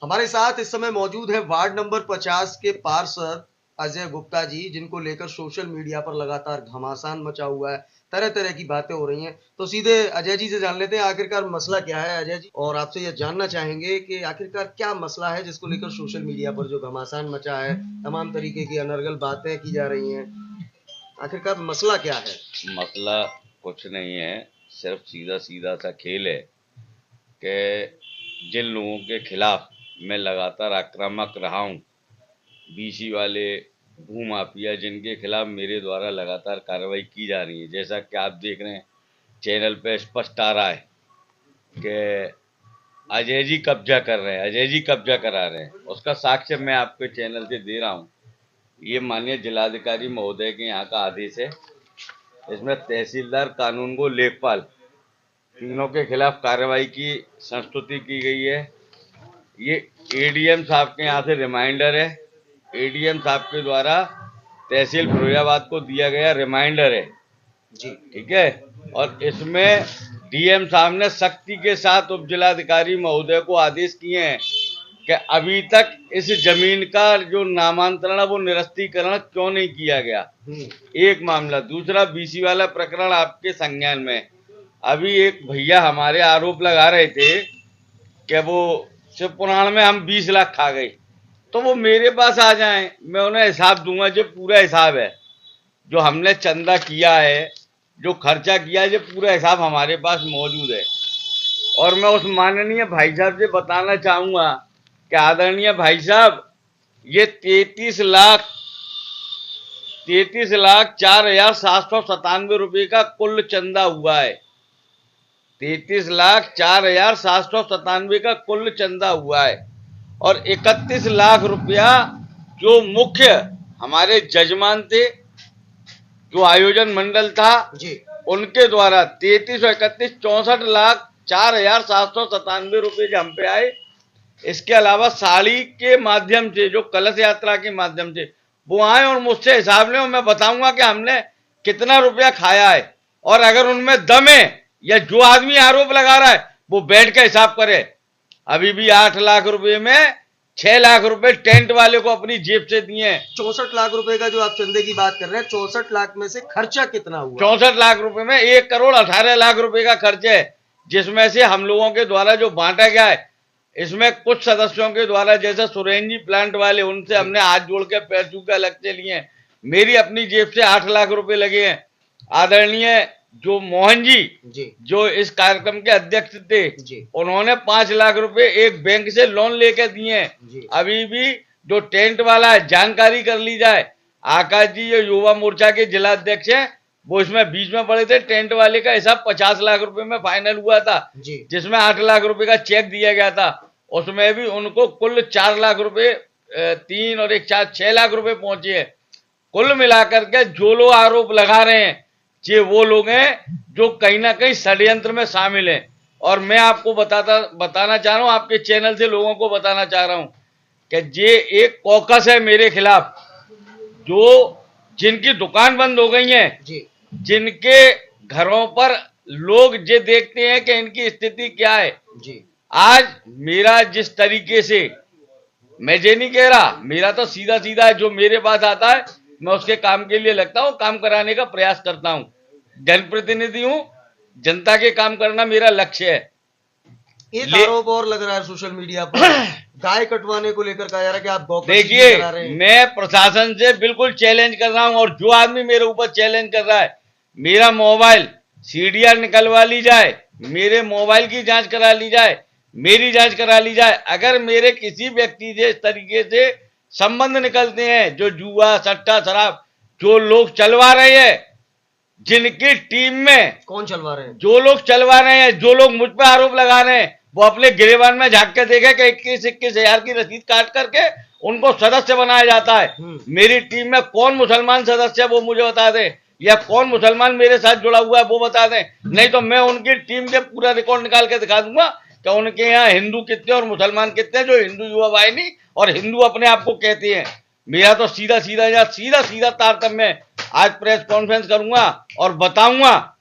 हमारे साथ इस समय मौजूद है वार्ड नंबर 50 के पार्षद अजय गुप्ता जी, जिनको लेकर सोशल मीडिया पर लगातार घमासान मचा हुआ है, तरह तरह की बातें हो रही हैं। तो सीधे अजय जी से जान लेते हैं आखिरकार मसला क्या है अजय जी, और आपसे यह जानना चाहेंगे कि आखिरकार क्या मसला है जिसको लेकर सोशल मीडिया पर जो घमासान मचा है, तमाम तरीके की अनर्गल बातें की जा रही हैं, आखिरकार मसला क्या है? मसला कुछ नहीं है, सिर्फ सीधा सीधा सा खेल है कि जिन लोगों के खिलाफ मैं लगातार आक्रामक रहा हूँ, बीसी वाले भूमाफिया जिनके खिलाफ मेरे द्वारा लगातार कार्रवाई की जा रही है, जैसा कि आप देख रहे हैं चैनल पे स्पष्ट आ रहा है कि अजय जी कब्जा कर रहे हैं, अजय जी कब्जा करा रहे हैं। उसका साक्ष्य मैं आपके चैनल से दे रहा हूँ। ये माननीय जिलाधिकारी महोदय के यहाँ का आदेश है। इसमें तहसीलदार, कानूनगो, लेखपाल तीनों के खिलाफ कार्रवाई की संस्तुति की गई है। ये एडीएम साहब के यहाँ से रिमाइंडर है, एडीएम साहब के द्वारा तहसील फिरोजाबाद को दिया गया रिमाइंडर है जी, ठीक है। और इसमें डीएम साहब ने सख्ती के साथ उप जिलाधिकारी महोदय को आदेश किए हैं कि अभी तक इस जमीन का जो नामांतरण है वो निरस्तीकरण क्यों नहीं किया गया। एक मामला। दूसरा, बीसी वाला प्रकरण आपके संज्ञान में। अभी एक भैया हमारे आरोप लगा रहे थे कि वो शिव पुराण में हम 20 लाख खा गए, तो वो मेरे पास आ जाएं, मैं उन्हें हिसाब दूंगा। जो पूरा हिसाब है, जो हमने चंदा किया है, जो खर्चा किया है, ये पूरा हिसाब हमारे पास मौजूद है। और मैं उस माननीय भाई साहब से बताना चाहूंगा कि आदरणीय भाई साहब, ये 33,04,797 रुपए का कुल चंदा हुआ है। 33,04,797 का कुल चंदा हुआ है। और 31 लाख रुपया जो मुख्य हमारे जजमान थे, जो आयोजन मंडल था जी, उनके द्वारा 33 और 31 64,04,797 रुपये जो हम पे आए। इसके अलावा साड़ी के माध्यम से, जो कलश यात्रा के माध्यम से वो आए और मुझसे हिसाब लें, और मैं बताऊंगा कि हमने कितना रुपया खाया है। और अगर उनमें दम है, या जो आदमी आरोप लगा रहा है वो बैठ के हिसाब करे। अभी भी 8 लाख रुपए में 6 लाख रुपए टेंट वाले को अपनी जेब से दिए हैं। 64 लाख रुपए का जो आप चंदे की बात कर रहे हैं, 64 लाख में से खर्चा कितना हुआ? 64 लाख रुपए में 1,18,00,000 रुपए का खर्च है, जिसमें से हम लोगों के द्वारा जो बांटा गया है, इसमें कुछ सदस्यों के द्वारा, जैसे सुरेन जी प्लांट वाले, उनसे हमने हाथ जोड़ के पैर छू के अलग से लिए हैं। मेरी अपनी जेब से 8 लाख रुपए लगे हैं। आदरणीय जो मोहन जी, जो इस कार्यक्रम के अध्यक्ष थे, उन्होंने 5 लाख रुपए एक बैंक से लोन लेकर दिए हैं। अभी भी जो टेंट वाला है, जानकारी कर ली जाए, आकाश जी जो युवा मोर्चा के जिला अध्यक्ष हैं, वो इसमें बीच में पड़े थे। टेंट वाले का हिसाब 50 लाख रुपए में फाइनल हुआ था, जिसमें 8 लाख रुपए का चेक दिया गया था। उसमें भी उनको कुल 4 लाख रुपए, 3 और 1 4 6 लाख रुपए पहुंचे हैं। कुल मिलाकर के जो लोग आरोप लगा रहे हैं, ये वो लोग हैं जो कहीं ना कहीं षड्यंत्र में शामिल हैं। और मैं आपको बताना चाह रहा हूं, आपके चैनल से लोगों को बताना चाह रहा हूं कि ये एक कॉकस है मेरे खिलाफ, जो जिनकी दुकान बंद हो गई है, जिनके घरों पर लोग ये देखते हैं कि इनकी स्थिति क्या है। आज मेरा जिस तरीके से, मैं ये नहीं कह रहा, मेरा तो सीधा सीधा है, जो मेरे पास आता है मैं उसके काम के लिए लगता हूं, काम कराने का प्रयास करता हूं। जनप्रतिनिधि हूं, जनता के काम करना मेरा लक्ष्य है। एक आरोप और लग रहा है सोशल मीडिया पर, गाय कटवाने को लेकर कहा जा रहा है कि आप गौ देखिए, मैं प्रशासन से बिल्कुल चैलेंज कर रहा हूं, और जो आदमी मेरे ऊपर चैलेंज कर रहा है, मेरा मोबाइल सीडीआर निकलवा ली जाए, मेरे मोबाइल की जांच करा ली जाए, मेरी जांच करा ली जाए। अगर मेरे किसी व्यक्ति से इस तरीके से संबंध निकलते हैं, जो जुआ, सट्टा, शराब जो लोग चलवा रहे हैं, जिनकी टीम में कौन चलवा रहे हैं, जो लोग चलवा रहे हैं, जो लोग मुझ पर आरोप लगा रहे हैं, वो अपने गिरेबान में झांक के देखे कि 21-21 हजार की रसीद काट करके उनको सदस्य बनाया जाता है। मेरी टीम में कौन मुसलमान सदस्य है वो मुझे बता दें, या कौन मुसलमान मेरे साथ जुड़ा हुआ है वो बता दें। नहीं तो मैं उनकी टीम के पूरा रिकॉर्ड निकाल के दिखा दूंगा कि उनके यहाँ हिंदू कितने और मुसलमान कितने, जो हिंदू युवा वाहिनी और हिंदू अपने आप को कहते हैं। मेरा तो सीधा सीधा तारतम्य। आज प्रेस कॉन्फ्रेंस करूंगा और बताऊंगा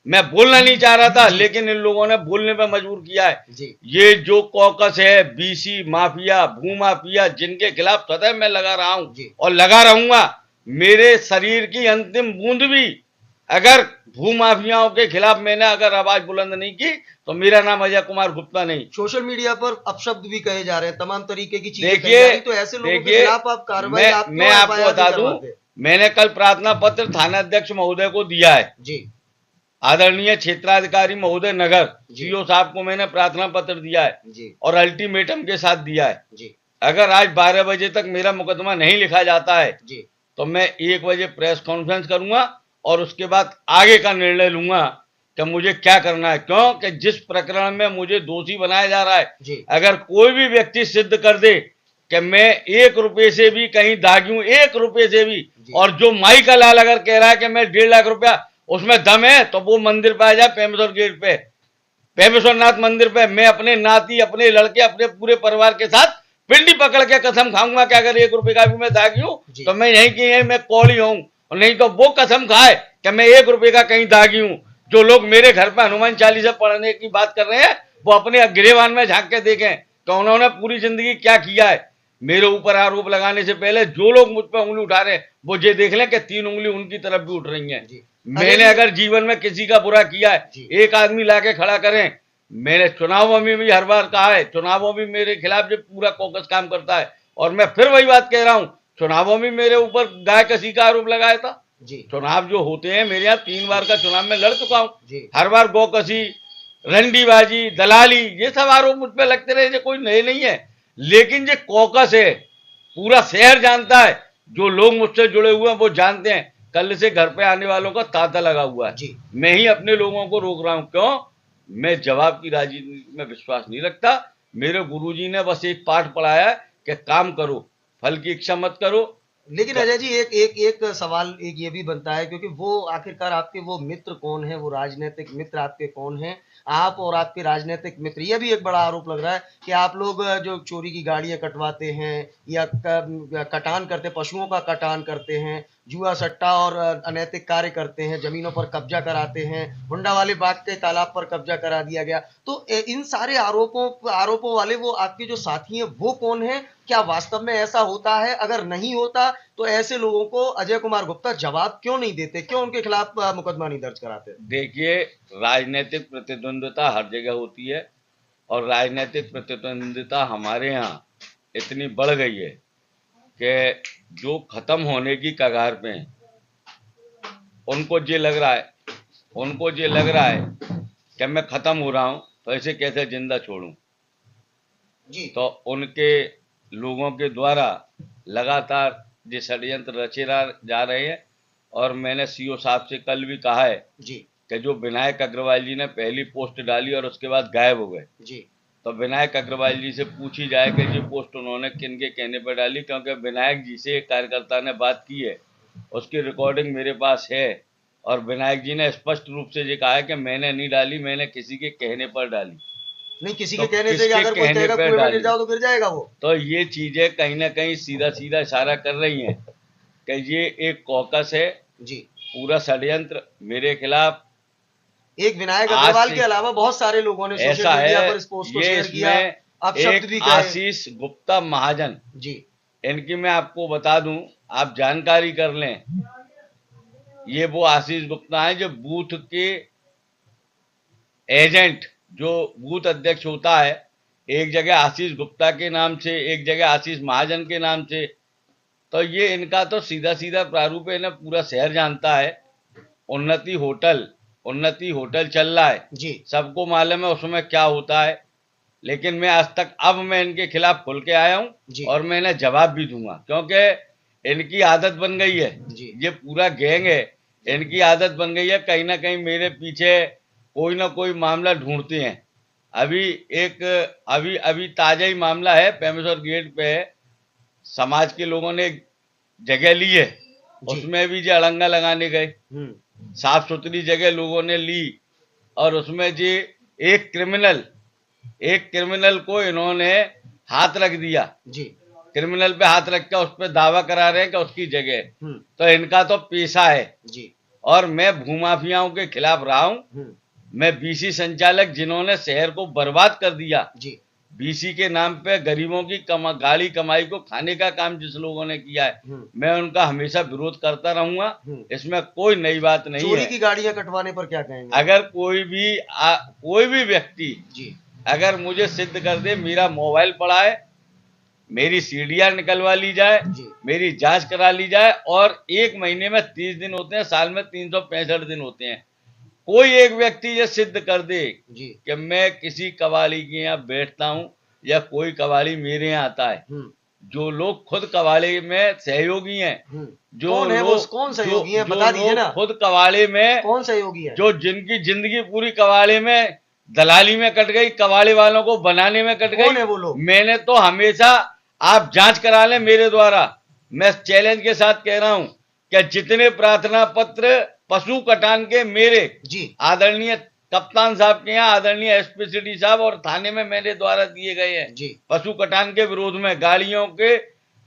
मैं बोलना नहीं चाह रहा था, जी। लेकिन इन लोगों ने बोलने पे मजबूर किया है। जी ये जो कॉकस है, बीसी माफिया, भूमाफिया, जिनके खिलाफ सदैव मैं लगा रहा हूं जी और लगा रहूंगा, मेरे शरीर की अंतिम बूंद भी अगर भूमाफियाओं के खिलाफ मैंने अगर आवाज बुलंद नहीं की तो मेरा नाम अजय कुमार गुप्ता नहीं। सोशल मीडिया पर अपशब्द भी कहे जा रहे हैं, तमाम तरीके की चीजें कही जा देखिए रही, तो ऐसे लोगों के देखिए खिलाफ आप कार्रवाई, आप मैं क्यों आपको एफआईआर नहीं बता दूं, करवाते? मैंने कल प्रार्थना पत्र थानाध्यक्ष महोदय को दिया है, जी आदरणीय क्षेत्राधिकारी महोदय नगर जी सीओ साहब को मैंने प्रार्थना पत्र दिया है जी और अल्टीमेटम के साथ दिया है। जी अगर आज 12 बजे तक मेरा मुकदमा नहीं लिखा जाता है जी तो मैं 1 बजे प्रेस कॉन्फ्रेंस करूंगा और उसके बाद आगे का निर्णय लूंगा कि मुझे क्या करना है। क्यों कि जिस प्रकरण में मुझे दोषी बनाया जा रहा है, जी अगर कोई भी व्यक्ति सिद्ध कर दे कि मैं 1 रुपए से भी कहीं दागी हूं, 1 रुपए से भी, जी। और जो माई का लाल अगर कह रहा है कि मैं 1.5 लाख रुपया उसमें दम है, तो वो मंदिर पे आ जाए, पेमेश्वर गेट पे, पेमेश्वर नाथ मंदिर पे। मैं अपने नाती, अपने लड़के, अपने पूरे परिवार के साथ पिंडी पकड़ के कसम खाऊंगा कि अगर 1 रुपए का भी मैं दागी हूं जी। तो मैं यहीं की यहीं मैं कौड़ी हूं, और नहीं तो वो कसम खाए कि मैं 1 रुपए का कहीं दागी हूं। जो लोग मेरे घर पे हनुमान चालीसा पढ़ने की बात कर रहे हैं, वो अपने गिरेबान में झांक के देखें कि उन्होंने पूरी जिंदगी क्या किया है। मेरे ऊपर आरोप लगाने से पहले जो लोग मुझ पर उंगली उठा रहे हैं, वो ये देख लें कि 3 उंगली उनकी तरफ भी उठ रही हैं। जी मैंने अगर जीवन में किसी का बुरा किया है, जी। एक आदमी लाके खड़ा करें। मैंने चुनावों में भी हर बार कहा है, चुनावों में मेरे खिलाफ जो पूरा कॉकस काम करता है, और मैं फिर वही बात कह रहा हूं, चुनावों में मेरे ऊपर गाय कसी का आरोप लगाया था। जी चुनाव जो होते हैं, मेरे यहाँ 3 बार का चुनाव में लड़ चुका हूं, जी हर बार गौ कसी, रंडीबाजी, दलाली, ये सब आरोप मुझ पे लगते रहे, ये कोई नए नहीं है। लेकिन ये कॉकस है, पूरा शहर जानता है, जो लोग मुझसे जुड़े हुए हैं वो जानते हैं। कल से घर पे आने वालों का तांता लगा हुआ है। जी मैं ही अपने लोगों को रोक रहा हूं। क्यों? मैं जवाब की राजनीति में विश्वास नहीं रखता। मेरे गुरुजी ने बस एक पाठ पढ़ाया है कि काम करो, फल की इच्छा मत करो। लेकिन अजय जी, एक एक एक सवाल एक ये भी बनता है, क्योंकि वो आखिरकार आपके वो मित्र कौन है, वो राजनीतिक मित्र आपके कौन हैं? आप और आपके राजनीतिक मित्र, ये भी एक बड़ा आरोप लग रहा है कि आप लोग जो चोरी की गाड़ियां कटवाते हैं या कटान करते, पशुओं का कटान करते हैं, जुआ सट्टा और अनैतिक कार्य करते हैं, जमीनों पर कब्जा कराते हैं, हुंडा वाले बाग के तालाब पर कब्जा करा दिया गया। तो इन सारे आरोपों वाले वो आपके जो साथी हैं वो कौन है? क्या वास्तव में ऐसा होता है? अगर नहीं होता तो ऐसे लोगों को अजय कुमार गुप्ता जवाब क्यों नहीं देते, क्यों उनके खिलाफ मुकदमा नहीं दर्ज कराते? देखिए, राजनीतिक प्रतिद्वंद्विता हर जगह होती है, और राजनीतिक प्रतिद्वंद्विता हमारे यहाँ इतनी बढ़ गई है कि जो खत्म होने की कगार पे हैं, उनको ये लग रहा है, कि मैं खत्म हो रहा हूं तो ऐसे कैसे जिंदा छोड़ूं। जी तो उनके लोगों के द्वारा लगातार ये षड्यंत्र रचे जा रहे हैं। और मैंने सीओ साहब से कल भी कहा है जी कि जो विनायक अग्रवाल जी ने पहली पोस्ट डाली और उसके बाद गायब हो गए, जी तो विनायक अग्रवाल जी से पूछी जाए कि ये पोस्ट उन्होंने किन के कहने पर डाली। क्योंकि विनायक जी से एक कार्यकर्ता ने बात की है, उसकी रिकॉर्डिंग मेरे पास है, और विनायक जी ने स्पष्ट रूप से ये कहा है कि मैंने नहीं डाली, मैंने किसी के कहने पर डाली। नहीं, किसी तो के कहने से, किसके अगर कोई कहने कहेगा पे कुएं में गिर डाली? जाओ तो गिर जाएगा वो। तो ये चीजें कहीं ना कहीं सीधा सीधा इशारा कर रही हैं कि ये एक कॉकस है, जी पूरा षड्यंत्र मेरे खिलाफ। एक विनायक आज अग्रवाल से के अलावा बहुत सारे लोगों ने सोशल ऐसा मीडिया है, पर इस पोस्ट को ये शेयर किया, इसमें अपशब्द भी एक कहे। आशीष गुप्ता महाजन, जी इनकी मैं आपको बता दूं, आप जानकारी कर लें। ये वो आशीष गुप्ता है जो बूथ के एजेंट, जो बूथ अध्यक्ष होता है, एक जगह आशीष गुप्ता के नाम से, एक जगह आशीष महाजन के नाम से। तो ये इनका तो सीधा सीधा प्रारूप है, इन्हें पूरा शहर जानता है। उन्नति होटल चल रहा है, जी सबको मालूम है उसमें क्या होता है। लेकिन मैं आज तक, अब मैं इनके खिलाफ खुल के आया जी हूं और मैं इन्हें जवाब भी दूंगा, क्योंकि इनकी आदत बन गई है। जी ये पूरा गैंग है, इनकी आदत बन गई है, कहीं ना कहीं मेरे पीछे कोई ना कोई मामला ढूंढते हैं। अभी ताजा ही मामला है, पेमेश्वर गेट पे समाज के लोगों ने एक जगह ली है, जी। उसमें भी जो अड़ंगा लगाने गए, हम्म साफ सुथरी जगह लोगों ने ली, और उसमें जी एक क्रिमिनल को इन्होंने हाथ रख दिया। जी क्रिमिनल पे हाथ रख के उस पर दावा करा रहे हैं कि उसकी जगह है। हम्म तो इनका तो पेशा है, जी और मैं भूमाफियाओं के खिलाफ रहा हूं। मैं बीसी संचालक जिन्होंने शहर को बर्बाद कर दिया जी, बीसी के नाम पे गरीबों की गाली कमाई को खाने का काम जिस लोगों ने किया है, मैं उनका हमेशा विरोध करता रहूंगा। इसमें कोई नई बात नहीं चोरी है। की गाड़ियां कटवाने पर क्या कहेंगे? अगर कोई भी व्यक्ति जी, अगर मुझे सिद्ध कर दे, मेरा मोबाइल पड़ा है, मेरी सीढ़ियां निकलवा ली जाए, मेरी जांच करा ली जाए, और 1 महीने में 30 दिन होते हैं, साल में 365 दिन होते हैं, कोई एक व्यक्ति ये सिद्ध कर दे कि मैं किसी कबाड़ी के यहाँ बैठता हूं या कोई कबाड़ी मेरे यहाँ आता है, जो लोग खुद कबाड़े में सहयोगी हैं, जो कौन है वो, कौन सहयोगी है, बता दीजिए ना। खुद कबाड़े में कौन सहयोगी है? जो जिनकी जिंदगी पूरी कबाड़े में दलाली में कट गई, कबाड़े वालों को बनाने में कट गई, कौन है वो लोग? मैंने तो हमेशा, आप जांच करा लें मेरे द्वारा, मैं चैलेंज के साथ कह रहा हूं कि जितने प्रार्थना पत्र पशु कटान के मेरे आदरणीय कप्तान साहब के यहाँ, आदरणीय एसपी सिटी साहब और थाने में मेरे द्वारा दिए गए हैं, पशु कटान के विरोध में, गाड़ियों के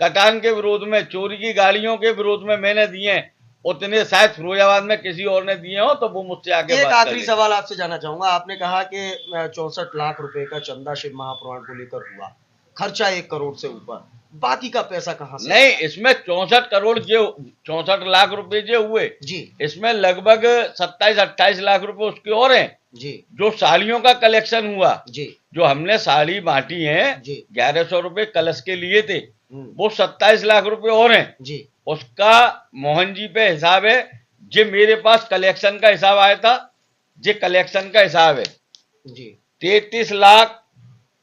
कटान के विरोध में, चोरी की गाड़ियों के विरोध में मैंने दिए हैं, उतने शायद फिरोजाबाद में किसी और ने दिए हो तो वो मुझसे आगे एक आखिरी सवाल आपसे जानना चाहूंगा। आपने कहा कि 64 लाख रुपए का चंदा शिव महापुराण को लेकर हुआ, खर्चा 1 करोड़ से ऊपर, बाकी का पैसा कहां से? नहीं, इसमें 64 लाख रुपए जो हुए जी, इसमें लगभग 27-28 लाख रुपए उसके और हैं जी, जो साड़ियों का कलेक्शन हुआ जी, जो हमने साड़ी बांटी है 1100 रुपए कलश के लिए थे, वो 27 लाख रुपए और हैं जी, उसका मोहन जी पे हिसाब है, जो मेरे पास कलेक्शन का हिसाब आया था, जो कलेक्शन का हिसाब है जी, 33 लाख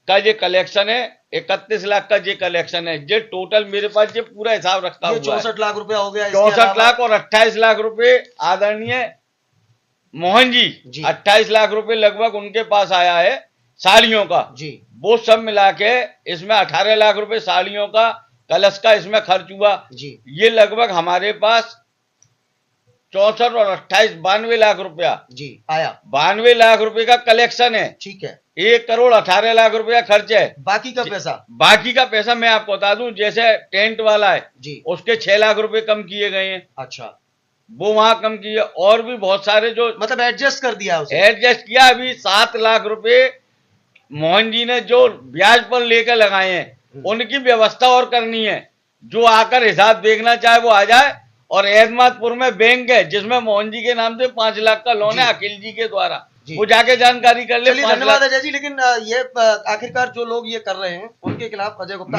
का ये कलेक्शन है, 31 लाख का ये कलेक्शन है, ये टोटल मेरे पास ये पूरा हिसाब रखता हुआ 64 लाख रुपया हो गया। 64 लाख और 28 लाख रुपए आदरणीय मोहन जी 28 लाख रुपए लगभग उनके पास आया है साड़ियों का जी, वो सब मिला के इसमें 18 लाख रुपए साड़ियों का कलश का इसमें खर्च हुआ जी, ये लगभग हमारे पास 64 और 28 92 लाख रुपया जी आया। 92 लाख रुपए का कलेक्शन है, ठीक है, 1 करोड़ 18 लाख रुपया खर्च है। बाकी का पैसा मैं आपको बता दूं, जैसे टेंट वाला है जी, उसके 6 लाख रुपए कम किए गए हैं। अच्छा, वो वहां कम किए, और भी बहुत सारे जो मतलब एडजस्ट कर दिया, एडजस्ट किया। अभी 7 लाख रुपए मोहन जी ने जो ब्याज पर लेकर लगाए हैं, उनकी व्यवस्था और करनी है। जो आकर हिसाब देखना चाहे वो आ जाए, और एहतमादपुर में बैंक है जिसमें मोहन जी के नाम से 5 लाख का लोन है अखिल जी के द्वारा, वो जाके जानकारी कर ले। धन्यवाद अजय जी। लेकिन ये आखिरकार जो लोग ये कर रहे हैं उनके खिलाफ अजय गुप्ता,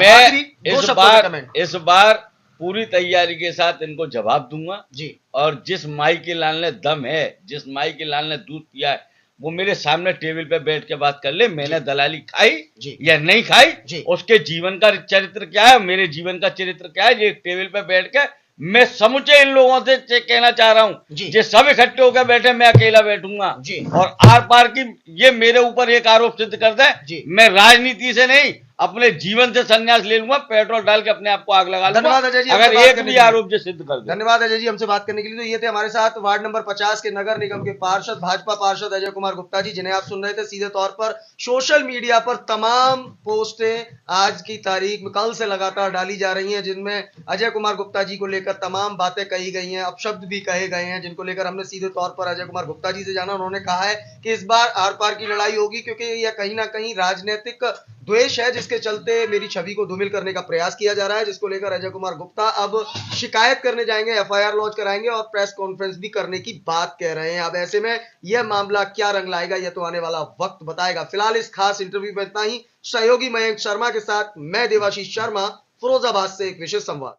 मैं इस बार पूरी तैयारी के साथ इनको जवाब दूंगा जी, और जिस माई के लाल ने दम है, जिस माई के लाल ने दूध पिया है, वो मेरे सामने टेबल पे बैठ के बात कर ले, मैंने दलाली खाई या नहीं खाई, उसके जीवन का चरित्र क्या है, मेरे जीवन का चरित्र क्या है, ये टेबल पे बैठ के मैं समूचे इन लोगों से कहना चाह रहा हूं, ये सब इकट्ठे होकर बैठे, मैं अकेला बैठूंगा और आर पार की ये मेरे ऊपर एक आरोप सिद्ध कर दे, मैं राजनीति से नहीं अपने जीवन से संन्यास ले लूंगा, पेट्रोल डाल के अपने आप को आग लगा लूंगा अगर एक भी आरोप जो सिद्ध कर दे। धन्यवाद अजय जी हमसे बात करने के लिए। तो ये थे हमारे साथ वार्ड नंबर 50 के नगर निगम के पार्षद, भाजपा पार्षद अजय कुमार गुप्ता जी, जिन्हें आप सुन रहे थे सीधे तौर पर सोशल मीडिया पर तमाम पोस्टें आज की तारीख में कल से लगातार डाली जा रही हैं, जिनमें अजय कुमार गुप्ता जी को लेकर तमाम बातें कही गई हैं, अपशब्द भी कहे गए हैं, जिनको लेकर हमने सीधे तौर पर अजय कुमार गुप्ता जी से जाना। उन्होंने कहा है कि इस बार आर पार की लड़ाई होगी, क्योंकि यह कहीं ना कहीं राजनीतिक द्वेष है, जिसके चलते मेरी छवि को धूमिल करने का प्रयास किया जा रहा है, जिसको लेकर अजय कुमार गुप्ता अब शिकायत करने जाएंगे, एफआईआर लॉन्च कराएंगे और प्रेस कॉन्फ्रेंस भी करने की बात कह रहे हैं। अब ऐसे में यह मामला क्या रंग लाएगा, यह तो आने वाला वक्त बताएगा। फिलहाल इस खास इंटरव्यू में इतना ही। सहयोगी मयंक शर्मा के साथ मैं देवाशीष शर्मा, फिरोजाबाद से एक विशेष संवाद।